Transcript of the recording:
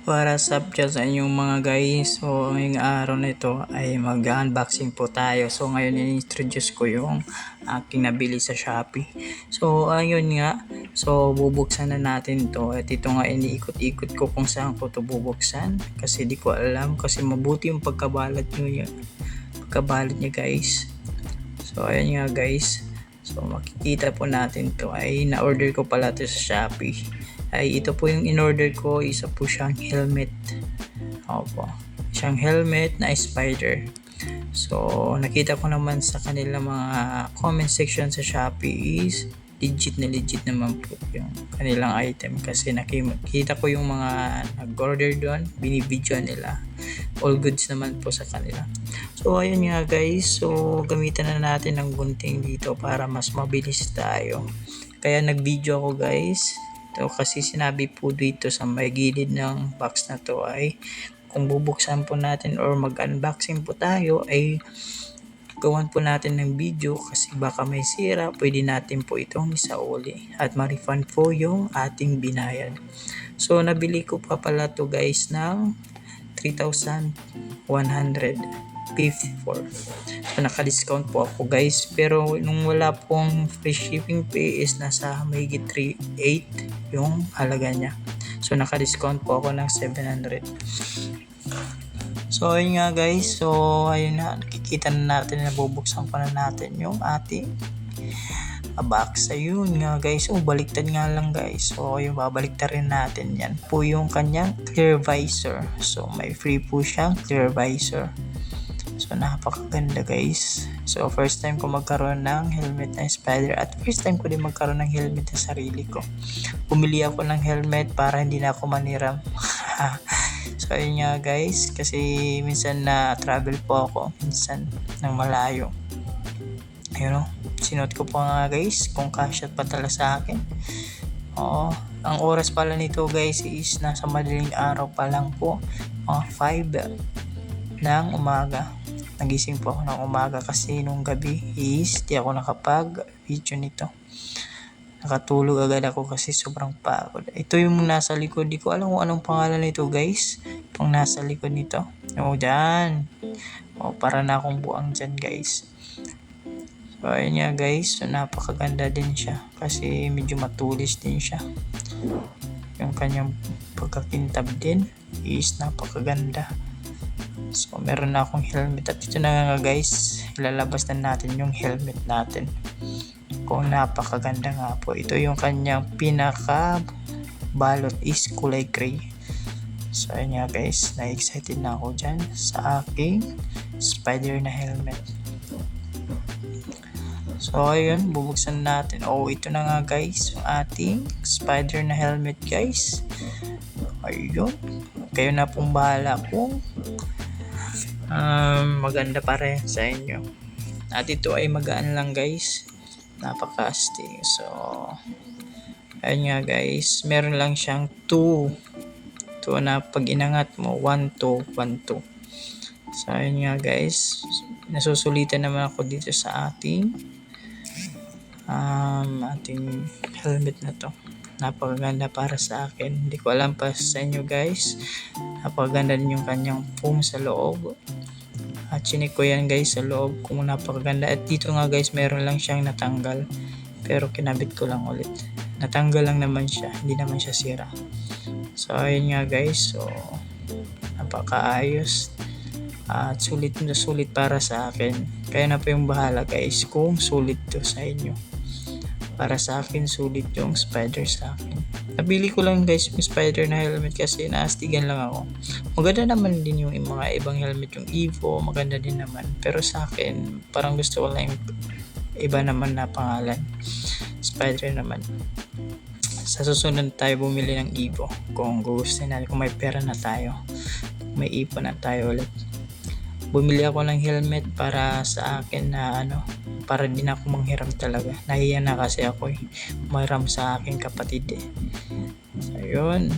Para sa sa inyong mga guys, so ngayong araw na ito ay mag-unboxing po tayo. So ngayon i-introduce ko yung aking nabili sa Shopee. So ayun nga, so bubuksan na natin to. At ito nga iniikot-ikot ko kung saan ko to bubuksan kasi di ko alam, kasi mabuti yung pagkabalat niya guys. So ayun nga guys, so makikita po natin to ay na-order ko pala to sa Shopee. Ay ito po yung in-order ko, isa po siyang helmet. Opo, siyang helmet na spider. So nakita ko naman sa kanilang mga comment section sa Shopee is legit naman po yung kanilang item, kasi nakita ko yung mga nag-order doon, binibidyo nila, all goods naman po sa kanila. So ayun nga guys, so gamitan na natin ng gunting dito para mas mabilis tayo, kaya nag-video ako guys. Ito kasi sinabi po dito sa may gilid ng box na to ay kung bubuksan po natin or mag-unboxing po tayo ay gawan po natin ng video, kasi baka may sira, pwede natin po itong isauli at ma-refund po yung ating binayad. So nabili ko pa pala to guys ng 3,154. So naka-discount po ako guys, pero nung wala pong free shipping pay is nasa mahigit 3,800 yung halaga niya. So naka-discount po ako ng 700. So ayun nga guys, so ayun na, nakikita na natin na bubuksan pa na natin yung ating box. Ayun nga guys, baliktad nga lang guys. So yung babaliktad rin natin, yan po yung kanyang clear visor. So may free po siyang clear visor. So napakaganda guys. So first time ko magkaroon ng helmet na spider, at first time ko din magkaroon ng helmet na sarili ko. Bumili ako ng helmet para hindi na ako maniram. So ayun nga guys, kasi minsan na travel po ako, minsan ng malayo. Ayun o, sinuot ko po nga guys kung kasya pa tala sa akin. Oo, ang oras pala nito guys is nasa madaling araw pa lang po, 5 ng umaga. Nagising po ako ng umaga kasi nung gabi is di ako nakapag-video nito. Nakatulog agad ako kasi sobrang pagod. Ito yung nasa likod, di ko alam kung anong pangalan nito guys, yung nasa likod nito. O dyan, para na akong buang dyan guys. So ayun nga guys, so napakaganda din siya kasi medyo matulis din siya. Yung kanyang pagkakintab din is napakaganda. So meron na akong helmet, at ito na nga guys, ilalabas na natin yung helmet natin. Kung napakaganda nga po. Ito yung kanyang pinaka balot is kulay gray. So ayun nga guys, na-excited na ako dyan sa aking spider na helmet. So ayun, bubuksan natin. Ito na nga guys, yung ating spider na helmet guys. Ayun, kayo na pong bahala kung maganda pa rin sa inyo. At ito ay magaan lang guys, napaka-astig. So ayun nga guys, meron lang siyang 2 na pag inangat mo 1 2 1 2. So ayun nga guys, nasusulitan naman ako dito sa ating helmet na to. Napakaganda para sa akin, hindi ko alam pa sa inyo guys. Napakaganda din yung kanyang foam sa loob, at chinik ko yan guys sa loob kung napakaganda. At dito nga guys, meron lang siyang natanggal, pero kinabit ko lang ulit. Natanggal lang naman siya, hindi naman siya sira. So ayun nga guys, so napakaayos at sulit na sulit para sa akin. Kaya na po yung bahala guys kung sulit to sa inyo. Para sa akin, sulit yung spider sa akin. Nabili ko lang guys yung spider na helmet kasi naastigan lang ako. Maganda naman din yung mga ibang helmet, yung Evo, maganda din naman. Pero sa akin, parang gusto ko lang yung iba naman na pangalan. Spider naman. Sa susunod tayo bumili ng Evo kung gusto natin, kung may pera na tayo, may ipon na tayo ulit. Bumili ako ng helmet para sa akin na para din ako manghiram talaga. Nahiya na kasi ako manghiram sa aking kapatid. So yun,